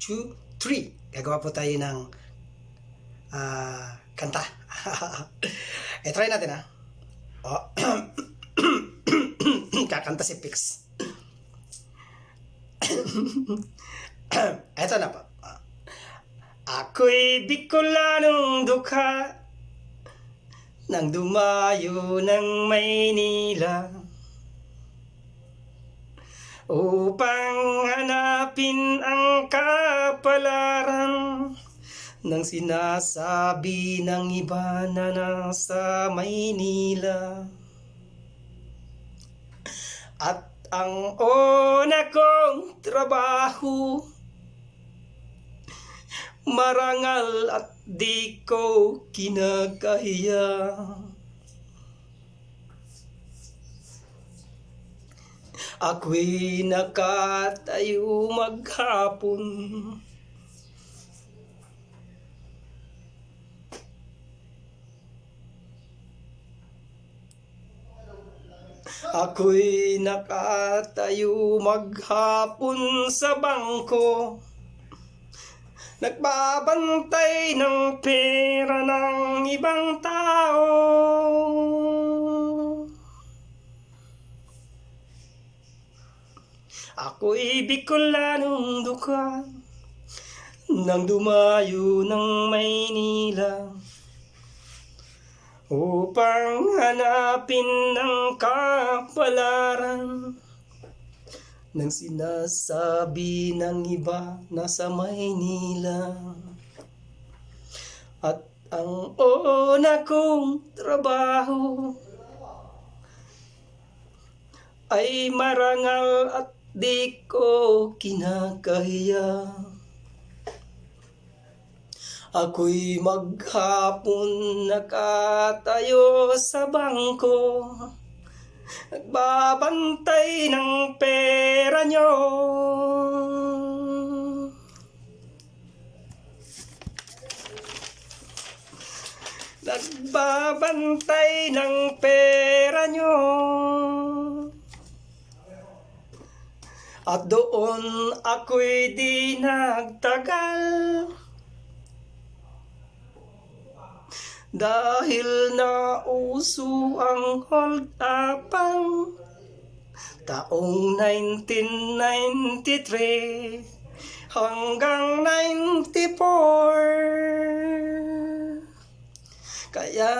2, 3. Gagawa po tayo ng kanta. Try natin ha. Oh. Kakanta si Pix. Eto na po. Ako'y Bicolanong dukha nang dumayo ng Maynila upang hanapin ang kapalaran ng sinasabi ng iba na nasa Maynila. At ang una kong trabaho, marangal at di ko kinakahiya. Ako'y nakatayo maghapon, ako'y nakatayo maghapon sa bangko, nagbabantay ng pera ng ibang tao. Ako'y Bicolanong dukha nang dumayo ng Maynila upang hanapin ang kapalaran ng sinasabi ng iba na sa Maynila. At ang una kong trabaho ay marangal at di ko kinakahiya. Ako'y maghapon nakatayo sa bangko, nagbabantay ng pera nyo. Nagbabantay ng pera nyo. At doon ako'y di nagtagal, dahil nauso ang hold-upang taong 1993 hanggang 94. Kaya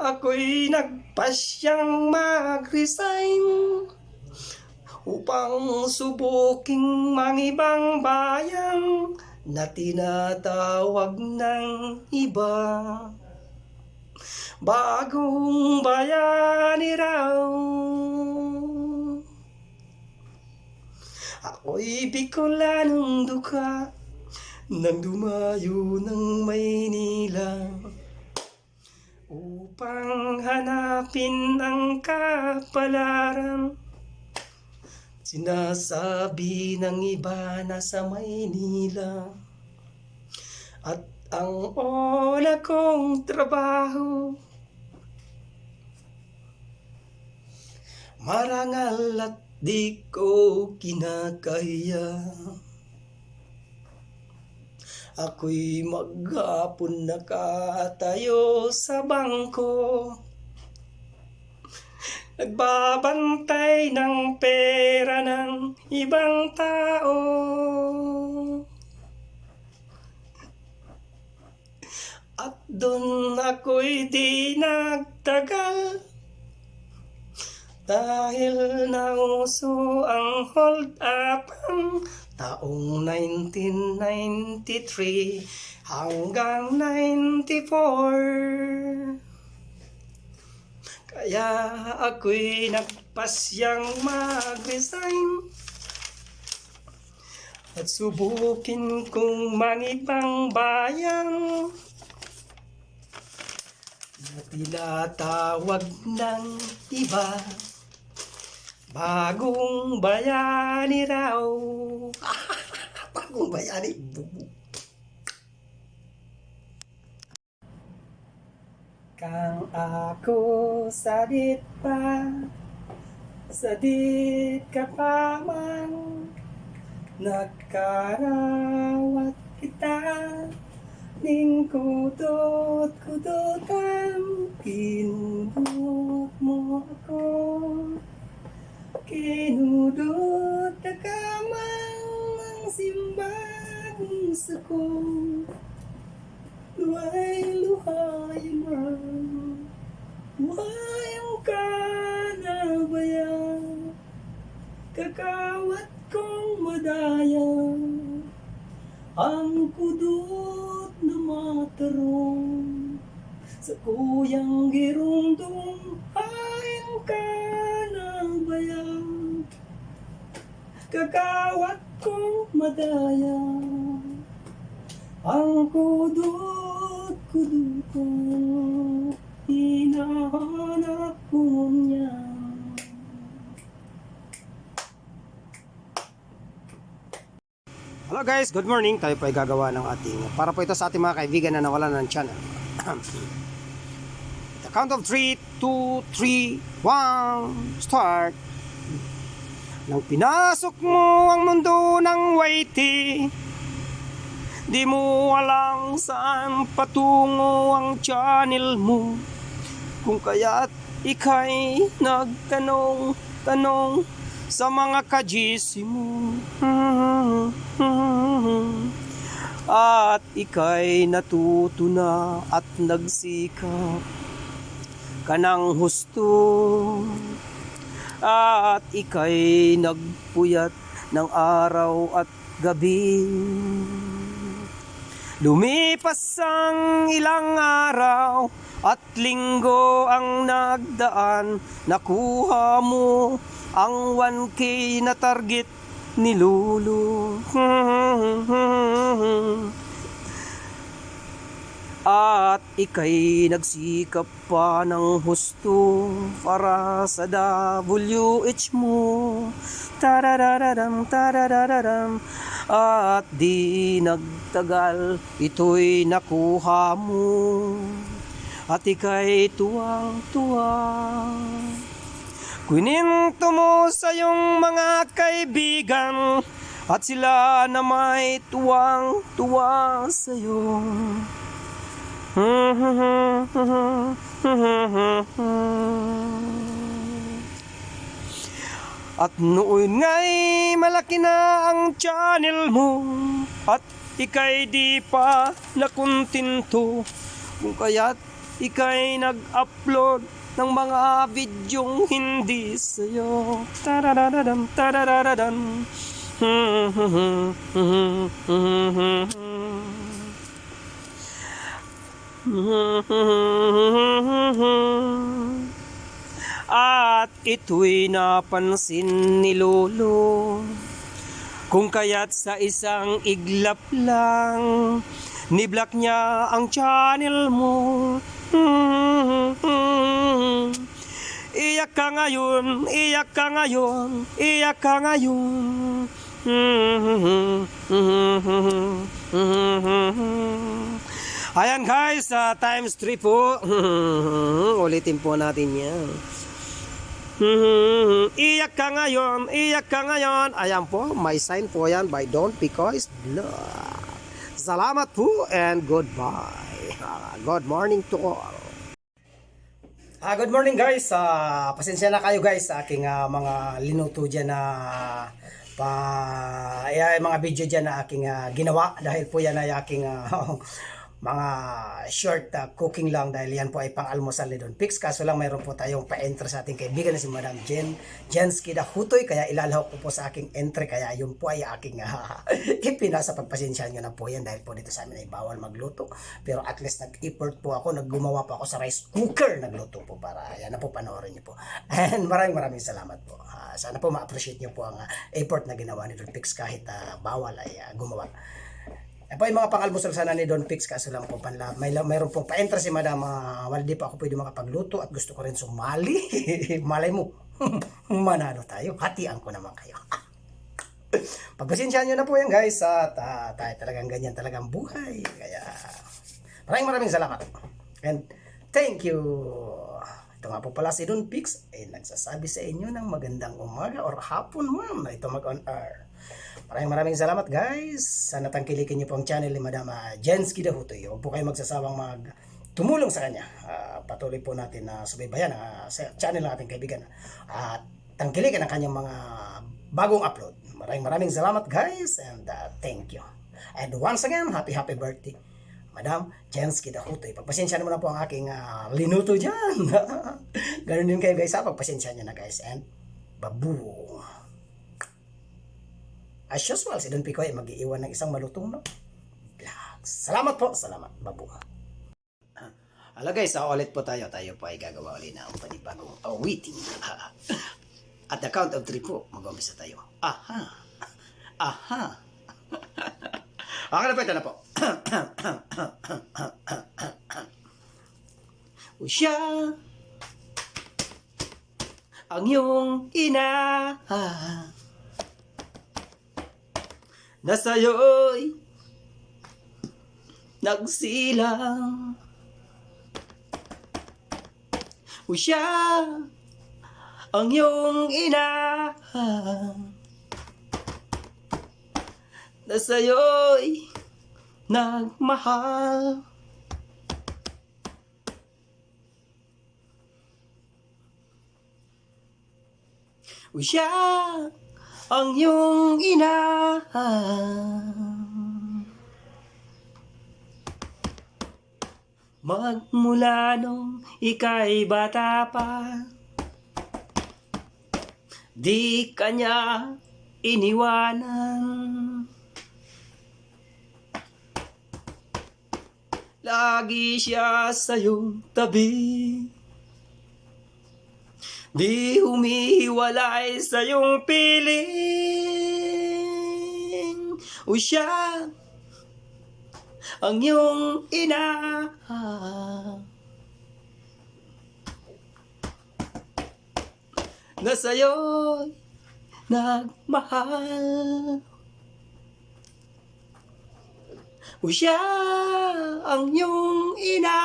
ako'y nagpasyang mag-resign upang subuking mangibang bayan na tinatawag ng iba Bagong Bayani raw. Ako'y Bicolanong dukha nang dumayo ng Maynila upang hanapin ang kapalaran sinasabi ng iba na sa Maynila. At ang una kong trabaho, marangal at di ko kinakahiya. Ako'y maghapon nakatayo sa bangko, nagbabantay ng pera ng ibang tao. At doon ako'y di nagtagal, dahil nauso ang hold-upang taong 1993 hanggang 94. Kaya ako'y nagpasyang mag-resign at subukin kong mangibang bayan na tinatawag ng iba Bagong Bayani raw. Bagong Bayani. Kang ako sadit ka pa man, nagkarawat kita ning kudot-kudotan, kinudot mo ako, kinudot na kamang ang simbang suko, luhay man, luhayang ka na bayan, kakawat kong madaya, ang kudot na matarong, sa kuyang girundong hain ka na bayan, kakawat kong madaya, ang kudot-kudutong hinahanap ko niya. Hello guys, good morning. Tayo po ay gagawa ng ating, para po ito sa ating mga kaibigan na nawalan ng channel. The count of 3, 2, 3, 1, start. Nang pinasok mo ang mundo ng waiti, di mo alam saan patungo ang channel mo. Kung kaya't ika'y nagtanong-tanong sa mga kajisi mo. At ika'y natuto na at nagsikap ka ng husto. At ika'y nagpuyat ng araw at gabi. Lumipas ang ilang araw at linggo ang nagdaan, nakuha mo ang 1K na target ni Lulu. At ika'y nagsikap pa ng husto para sa WH mo. Tarararam, tarararam. At di nagtagal, ito'y nakuha mo. At ika'y tuwang-tuwa. Kuninto mo sa iyong mga kaibigan, at sila na may tuwang-tuwa sa iyo. At noon nga'y malaki na ang channel mo, at ika'y di pa nakuntinto, kung kaya't ika'y nag-upload ng mga videong hindi sa'yo. Tarararam, tarararam. At ito'y napansin ni Lolo, kung kaya't sa isang iglap lang, ni-block niya ang channel mo. Iyak ka ngayon, iyak ka ngayon, iyak ka ngayon. Ayan guys, times 3 po. Ulitin po natin yan. Iyak ka ngayon, iyak ka ngayon. Ayan po, may sign po yan by Don't Because Blood. Salamat po and goodbye. Good morning to all. Good morning guys. Pasensya na kayo guys sa aking mga linuto dyan na mga video dyan na aking ginawa. Dahil po yan ay aking mga short cooking lang, dahil yan po ay pang-almusal ni Don Pix. Kaso lang mayroon po tayong pa-enter sa ating kaibigan na si Madam Jensky Dahutoy, kaya ilalahok ko po sa aking entry, kaya yun po ay aking ipinasa. Pagpasensyahan nyo na po yan, dahil po dito sa amin ay bawal magluto, pero at least nag-effort po ako, naggumawa po ako sa rice cooker, nagluto po, para yan na po, panoorin nyo po. And maraming salamat po. Sana po ma-appreciate nyo po ang effort na ginawa ni Don Pix, kahit bawal ay gumawa. Po yung mga pang-almusal sana ni Don Pix, kaso lang po mayroon pong pa-enter si Madam, wala di pa ako pwede makapagluto at gusto ko rin sumali. Malay mo, manalo tayo, hatian ko naman kayo. Pagpasensyahan nyo na po yan guys, at tayo talagang ganyan talagang buhay, kaya maraming salamat and thank you. Ito nga po pala si Don Pix ay nagsasabi sa inyo ng magandang umaga or hapon man na ito mag-on air. Maraming salamat guys. Sana tangkilikin niyo po ang channel ni Madam Jensky Dahutoy. Huwag po kayo magsasawang tumulong sa kanya. Patuloy po natin na subaybayan sa channel ng ating kaibigan. At tangkilikin ang kanyang mga bagong upload. Maraming salamat guys, and thank you. And once again, happy birthday, Madam Jensky Dahutoy. Pagpasensya naman na po ang aking linuto dyan. Ganun din kayo guys, pagpasensya nyo na guys. And babu. As usual, si Don Picoy mag-iiwan ng isang malutong vlog. Salamat po, salamat. Babu. Hello guys, ulit po tayo. Tayo po ay gagawa ulit ng panibagong awiting. At the count of 3 po, mag-umpisa tayo. Aha. Aha. Okay na po, ito na po. O siya ang iyong ina na sa'yo'y nagsilang. O siya ang iyong ina na sa'yo'y nagmahal. O siya ang iyong ina magmula nung ika'y bata pa, di kanya iniwanan. Lagi siya sa iyong tabi, di humihiwalay sa iyong piling. O siya ang iyong ina na sa'yo'y nagmahal. O siya ang iyong ina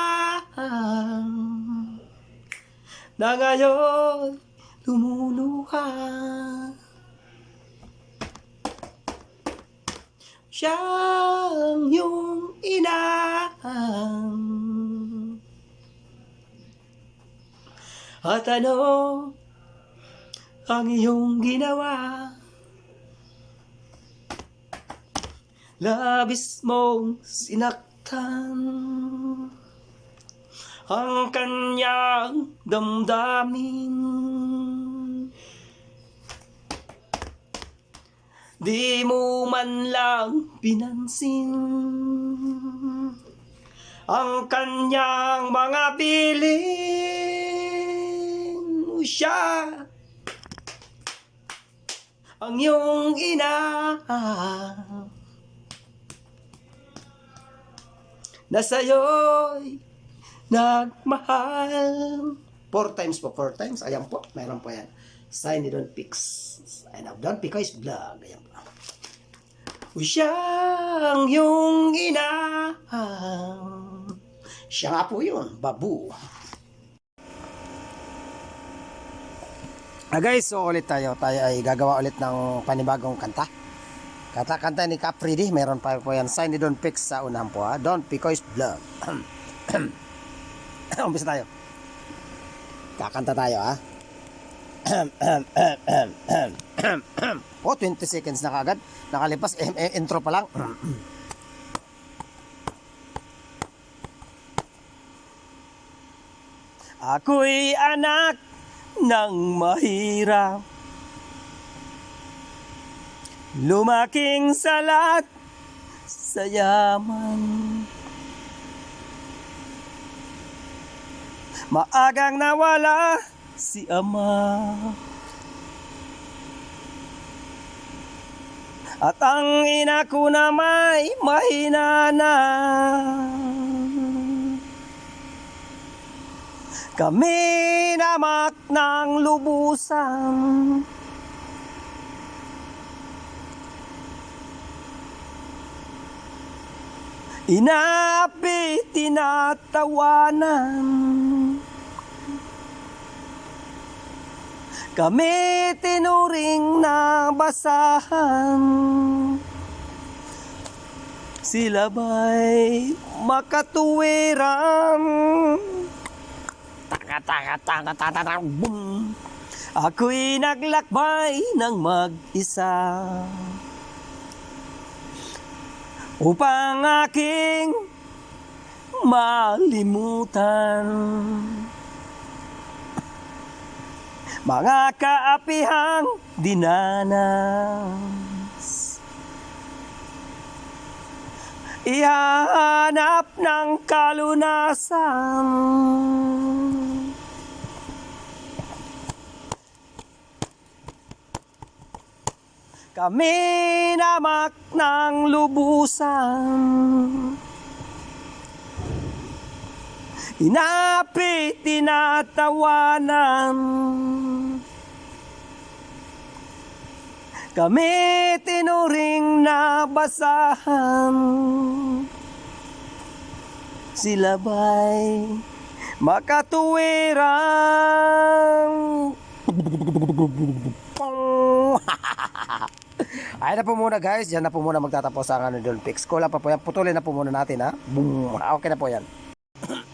na ngayon lumuluha. Siya ang iyong ina at ano ang iyong ginawa? Labis mong sinaktan ang kanyang damdamin. Di mo man lang pinansin ang kanyang mga piling. O siya ang iyong ina na sa'yo'y nagmahal. 4 times po, 4 times. Ayan po, mayroon po yan. Sign ni Don Pix. Sign of Don Picoy's vlog. Ayan po. O siya ang iyong ina. Siya nga po yun, babu. Guys, so ulit tayo. Tayo ay gagawa ulit ng panibagong kanta. Kanta ni Capridi. Meron pa po yan. Sign ni Don Pix sa unahan po. Don Picoy's vlog. Umpisa tayo. Kakanta tayo ha. Oh, 20 seconds na kagad. Nakalipas, intro pa lang. Ako'y anak ng mahirap, lumaking salat sa yaman. Maagang nawala si ama, at ang ina ko na may mahina na. Kami namak ng lubusan, inapi tinatawanan. Kami tinuring na basahan, sila ba'y makatuwiran? Taka, boom. Ako'y naglakbay ng mag-isa upang aking malimutan mga kaapihang dinanas. Ihahanap ng kalunasan kami namak ng lubusan, inapit tinatawanan, kami tinuring na basahan, sila ba'y makatuwirang? Ayun na po muna guys, dyan na po muna magtatapos ang Don Pix. Kulang pa po yan, putulin na po muna natin ha. Boom. Okay na po yan.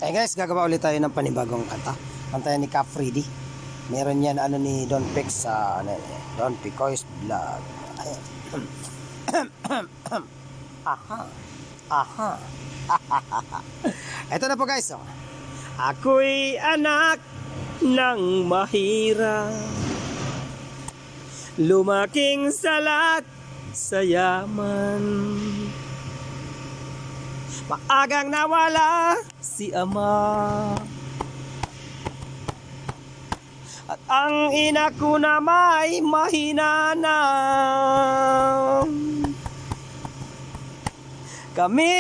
Eh guys, gagawa ulit tayo ng panibagong kanta. Kanta yan ni Cap Freddy. Meron yan ni Don Pix sa Don Picoy's Vlog. Ayan. Aha. Aha. Ito na po guys. Oh. Ako'y anak ng mahirap, lumaking salat sa yaman. Maagang nawala si ama, at ang ina ko na may mahina na. Kami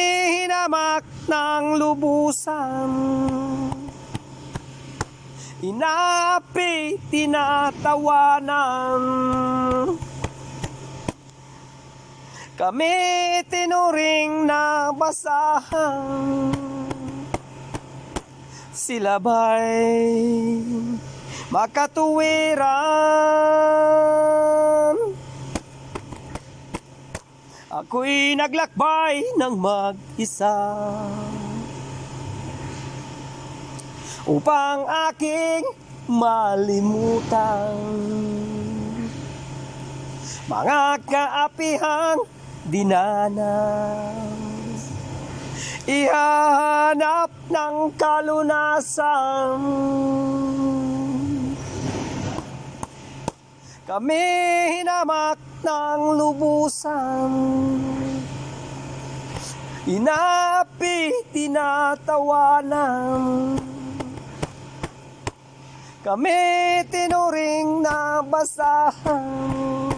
hinamak ng lubusan, inapi tinatawanan, kami tinuring na basahan, sila ba'y makatuwiran? Ako'y naglakbay ng mag-isa upang aking malimutan mga kaapihang dinanas. Ihahanap ng kalunasan kami hinamak ng lubusan, inapi tinatawanan, kami tinuring na basahan,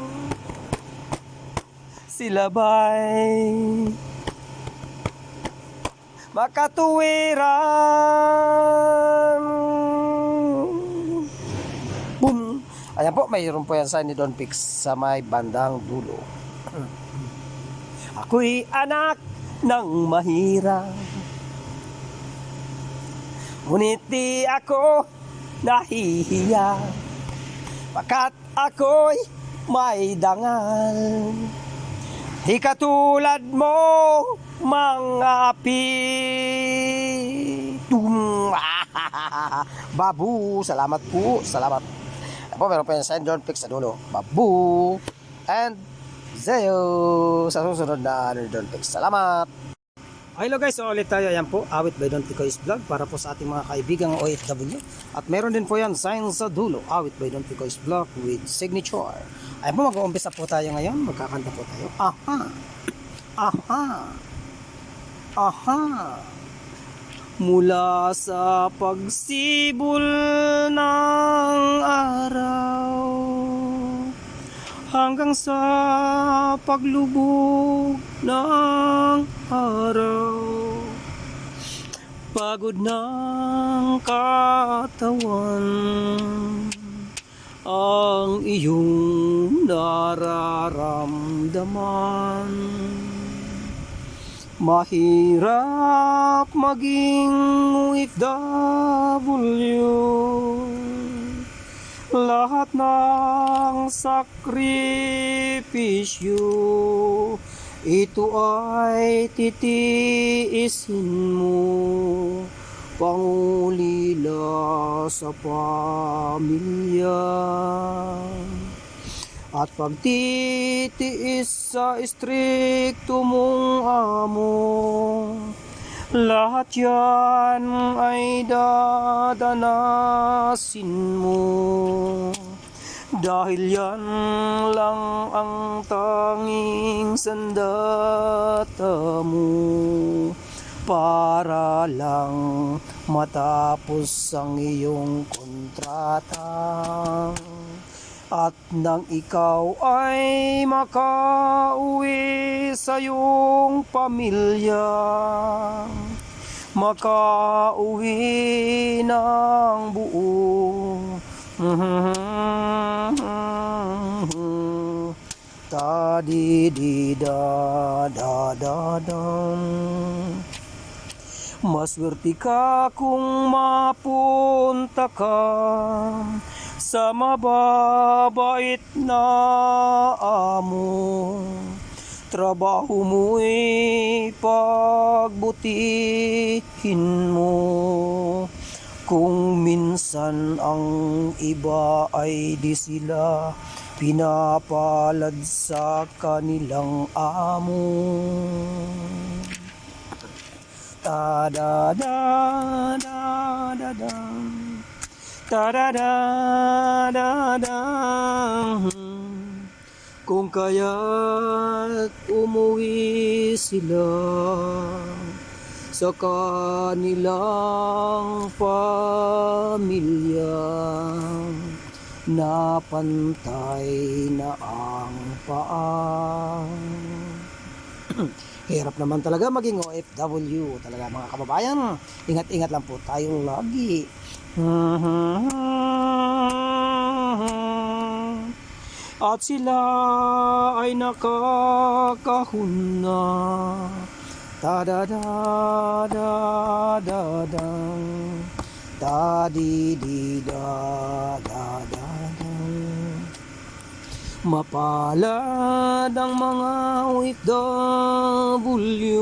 sila ba'y makatuwiran? Boom! Ayan po, mayroon po yan sa ni Don Pix sa may bandang dulo. Ako'y anak ng mahirap, ngunit di ako nahihiya, pagkat ako'y may dangal. Di katulad mo, mga api. Babu, salamat po, salamat. Po, meron pa yan sa Don Pix sa dulo. Babu and Zeo sa susunod na Don Pix. Salamat. Hello guys, so ulit tayo. Ayan po, awit by Don Picoy's Vlog para po sa ating mga kaibigang OFW. At meron din po yan, sign sa dulo, awit by Don Picoy's Vlog with signature. Ayan po, mag-uumpisa po tayo ngayon. Magkakanta po tayo. Aha. Aha. Aha. Mula sa pagsibol ng araw hanggang sa paglubog ng araw, pagod ng katawan ang iyong nararamdaman. Mahirap maging OFW lahat ng sakripisyo, ito ay titiisin mo, pangulila sa pamilya. At pagtitiis sa istrikto mong amo, lahat yan ay dadanasin mo. Dahil yan lang ang tanging sandata mo, para lang matapos ang iyong kontrata. At nang ikaw ay makauwi sa iyong pamilya, makauwi ng buo, ta di di da da da dam. Maswerte ka kung mapunta ka sa mababait na amo. Trabaho mo'y pagbutihin mo. Kung minsan ang iba ay di sila pinapalad sa kanilang amo. Ta da da da da da, ta da da da da. Kung kaya't umuwi sila sa kanilang pamilya, na pantay na ang paa. Hirap naman talaga maging OFW talaga mga kababayan. Ingat-ingat lang po tayo lagi. At sila ay nakakahuna. Ta da da da da da, ta di di da da da da. Mapalad ang mga OFW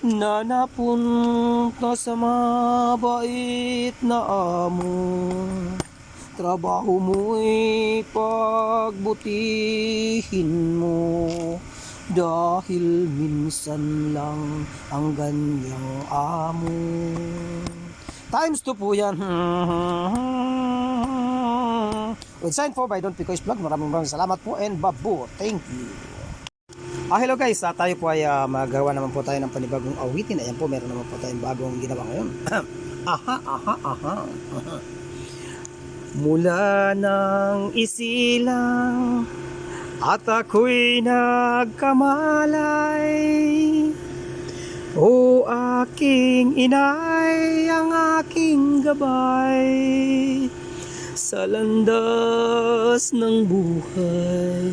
na napunta sa mabait na amo. Trabaho mo'y pagbutihin mo, dahil minsan lang ang ganyang amo. Times 2 po yan. With sign for by Don Picoy's Vlog. Maraming salamat po and babu. Thank you. Hello guys, tayo po ay magawa naman po tayo ng panibagong awitin. Ayan po, meron naman po tayong bagong ginawa ngayon. aha. Mula ng isilang at ako'y nagkamalay, o aking inay, ang aking gabay sa landas ng buhay.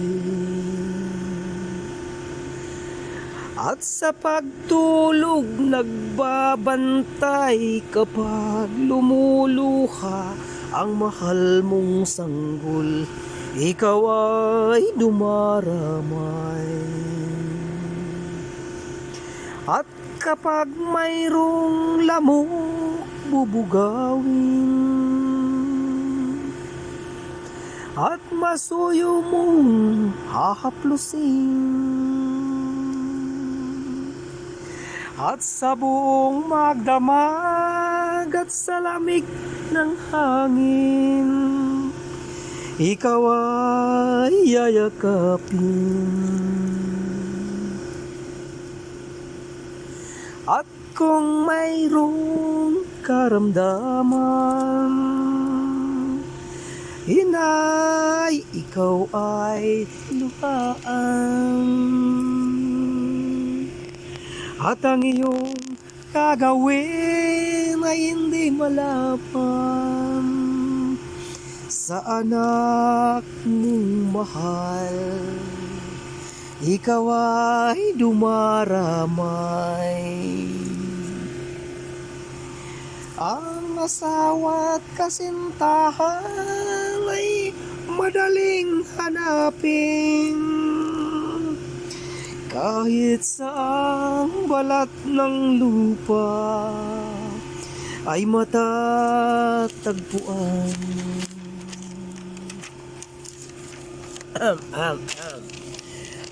At sa pagtulog nagbabantay kapag lumuluha ang mahal mong sanggol, ikaw ay dumaramay. At kapag mayroong lamok bubugawin, at masuyo mong hahaplusin, at sa buong magdamag at sa lamig ng hangin, ikaw ay yayakapin. At kung mayroong karamdaman, inay, ikaw ay luhaan. At ang iyong gagawin ay hindi malapan sa anak mong mahal. Ikaw ay dumaramay. Ang asawa't kasintahan ay madaling hanapin kahit saang balat ng lupa ay matatagpuan.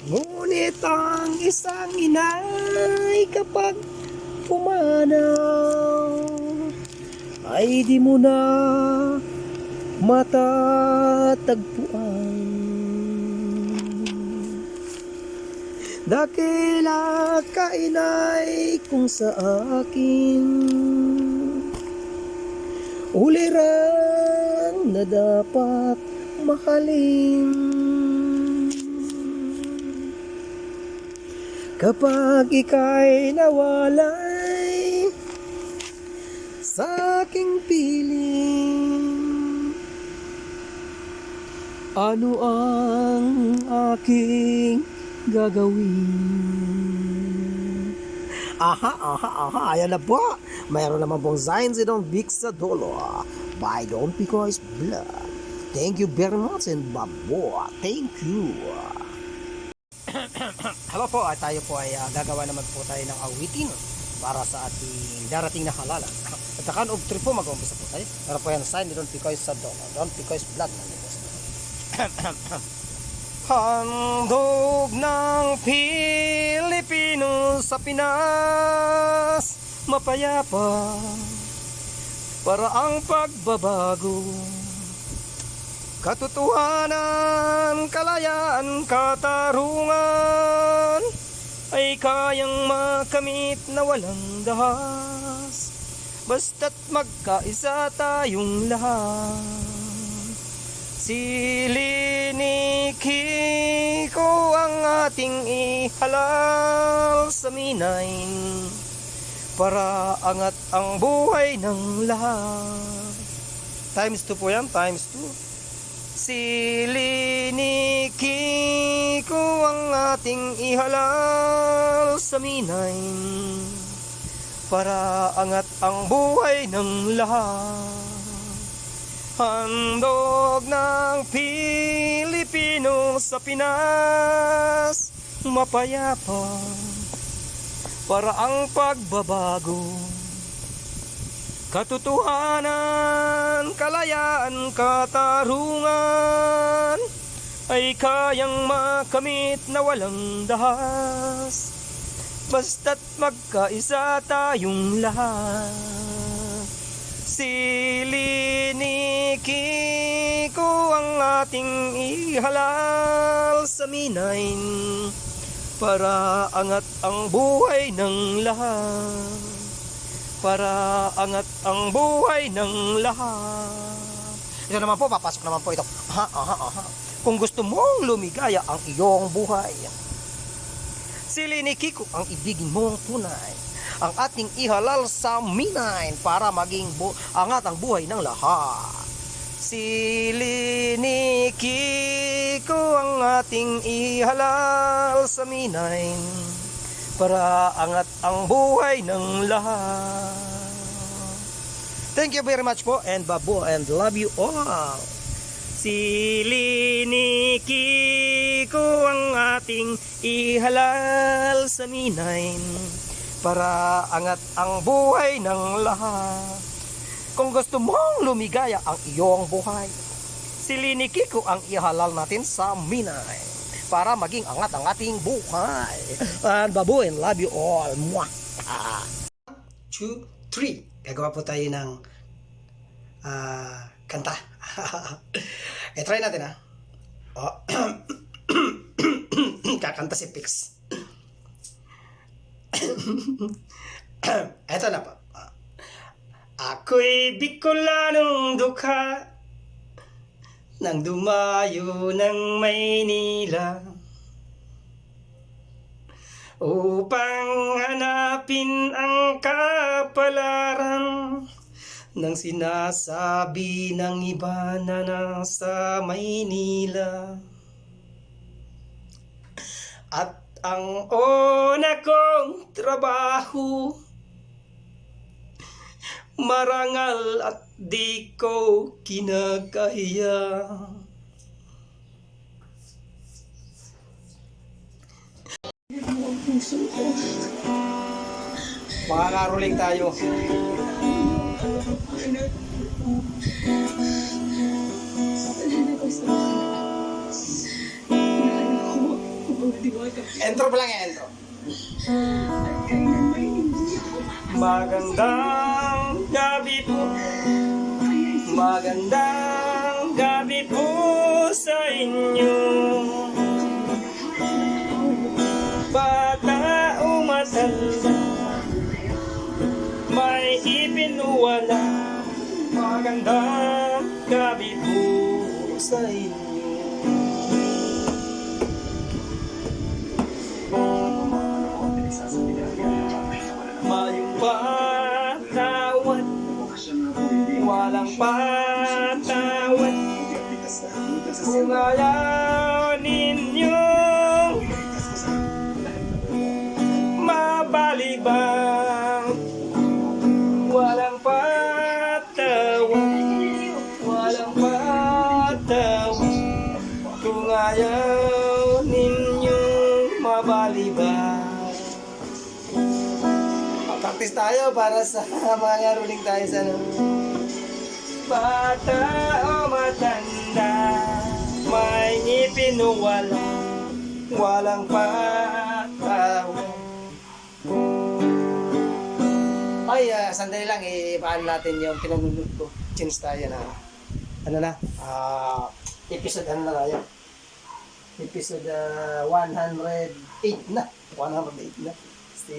Ngunit ang isang inay kapag pumanaw ay di mo na matatagpuan. Dakila ka inay kung sa akin ulirang na dapat mahalin. Kapag ika'y nawalay sa aking piling, ano ang aking gagawin? Aha, ayan na po. Mayroon naman pong signs itong Big sa dulo by Don Picoy's Vlog. Thank you very much and babo. Thank you. Hello po, at tayo po ay gagawa naman po tayo ng awitin para sa ating darating na halalan. At saka of 3 po mag-umpisa po tayo. Pero po yan sign ni Don Picoy sa dulo. Don Picoy's Vlog. Handog ng Pilipino sa Pinas, mapayapa para ang pagbabago, katotohanan, kalayaan, katarungan ay kayang makamit na walang dahas, basta't magkaisa tayong lahat. Siliniki ko ang ating ihalal sa minay para angat ang buhay ng lahat. Times 2 po yan, times 2. Siliniki ko ang ating ihalal sa minay para angat ang buhay ng lahat. Handog ng Pilipino sa Pinas, mapayapa para ang pagbabago, katotohanan, kalayaan, katarungan ay kayang makamit na walang dahas, basta't magkaisa tayong lahat. Siliniki ko ang ating ihalal sa minay para angat ang buhay ng lahat, para angat ang buhay ng lahat. Ito naman po, papasok naman po ito. Kung gusto mong lumigaya ang iyong buhay, siliniki ko ang ibigin mong tunay, ang ating ihalal sa minay para maging angat ang buhay ng lahat. Siliniki ko ang ating ihalal sa minay para angat ang buhay ng lahat. Thank you very much po and babo and love you all. Siliniki ko ang ating ihalal sa minay para angat ang buhay ng lahat. Kung gusto mong lumigaya ang iyong buhay, siliniki ko ang ihalal natin sa minay para maging angat ang ating buhay. And babu and love you all. Mwah! 2, 3. Gagawa po tayo ng kanta. Try natin kakanta si Pix. Eto na po. Ako'y Bicolanong dukha nang dumayo ng Maynila upang hanapin ang kapalaran ng sinasabi ng iba na nasa Maynila. At ang una kong trabaho, marangal at di ko kinakahiya. Ang puso ko. Mga karuling tayo. Alala ko sa naalala ko ang diwata. Intro pa lang yan, intro. At kailan may hindi ako Magandang gabi po. Magandang gabi po sa inyo. Bata o matanda, may ipinuwala. Magandang gabi po sa inyo. Mayong patawad, walang patawad. Kung ayaw ninyong mabalibang, walang patawad, walang patawad. Kung ayaw ninyong mabalibang. Practice tayo para sa mga ngaruling tayo sa ano. Bata o matanda, may ngipin o walang patawad. Ay, sandali lang, ipaano natin yung pinanunod ko. Change tayo na, ano na, episode ano na tayo? Episode 108 na. 108 na. Si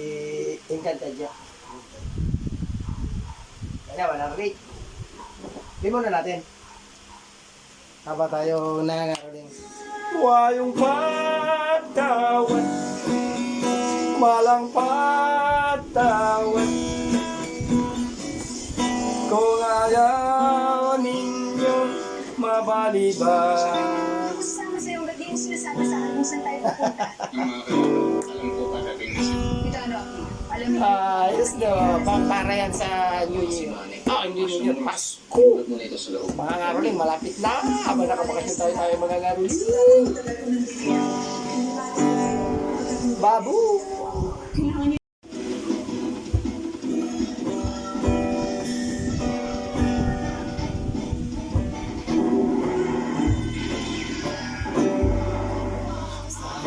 Encantadia. Kaya 108. Di muna natin. Haba tayo nangangaroling. Wayong patawad, walang patawad. Kung ayaw ninyong mabalibang. Sama sa iyong gabi yung sinasama sa akin kung saan tayo pupunta. Alam ko padating na siya. Ito ano, alam mo, Ayos no, para yan sa New Year. New Year, Pasko. Ba't mo na ito sa loob? Mga ngaroling, malapit na. Habang nakabakasyon tayo mga ngaroling. Babu!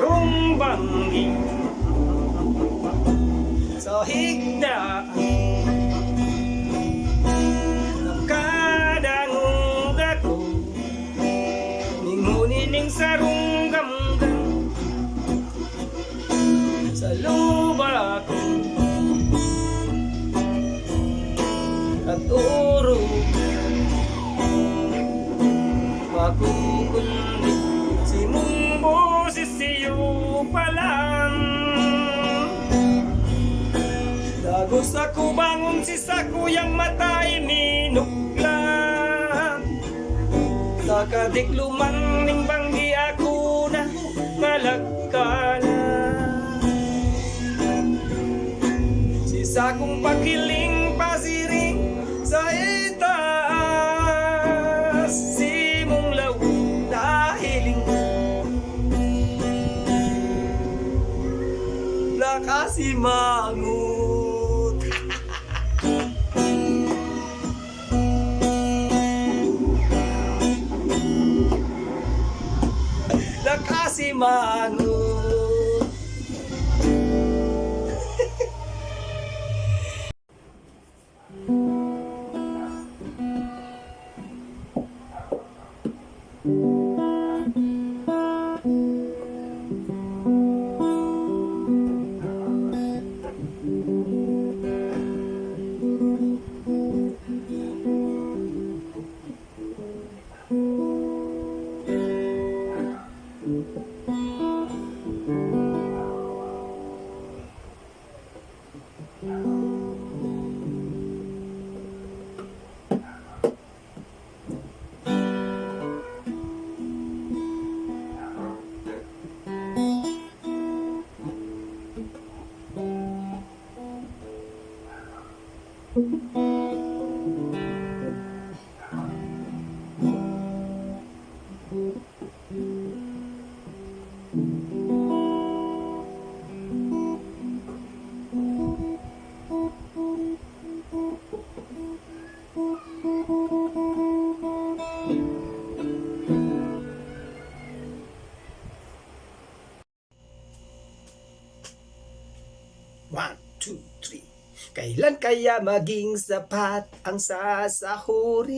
Rumbanggi so higda kadang dako ningunin sarong gamgam sa luba ko at uro makukundi si mumbo si siyo palang dagos ako bangon si sakuyang matay minuklan nakadikluman ning banggi ako na malagkala si sakong pakiling pasiring sa itaas si mong lawong dahiling lakasimangot lakasimangot. 1, 2, 3. Kailan kaya maging sapat ang sasahurin?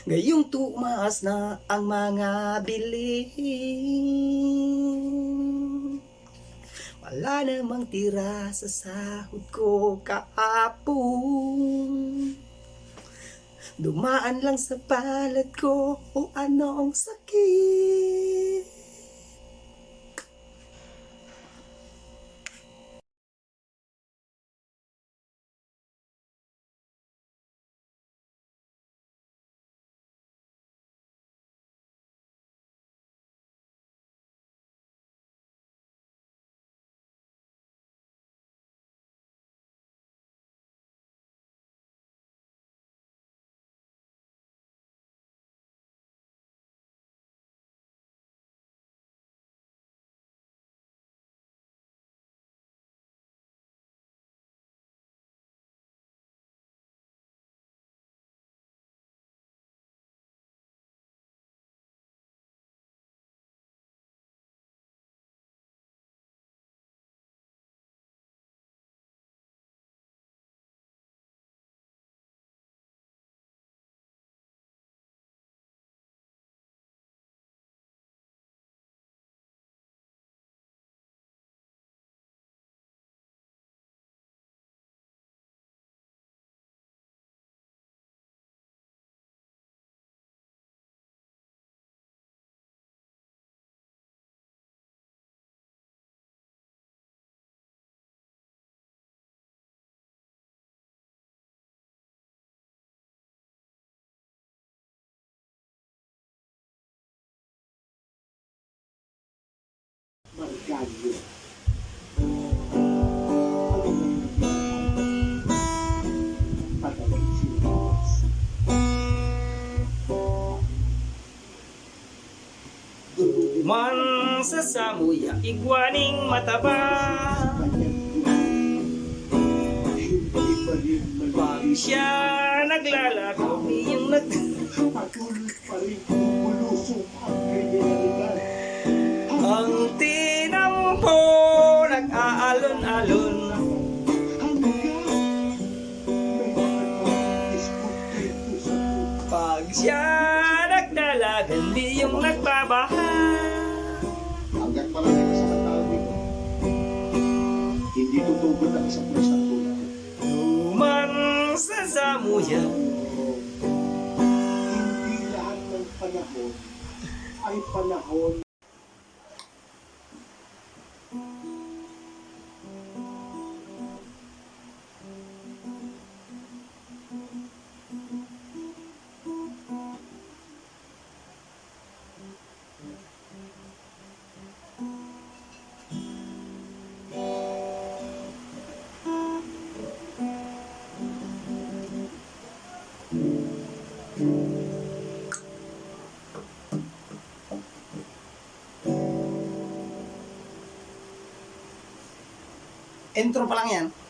Ngayong tumaas na ang mga bilihin. Wala namang tira sa sahod ko kahapon. Dumaan lang sa palad ko o anong sakit. Man sa samuya, igwaning mataba. Pag siya naglalako, yung ang tinampo nag-aalon-alon. Pag siya nagdalagan, di yung nagbabaha. Hanggang palagi ka sa katabi ko, hindi tutugod ang isang pulisang tulad. Luman sa samuya, Hindi lahat ng panahon ay panahon. intro pa lang yan.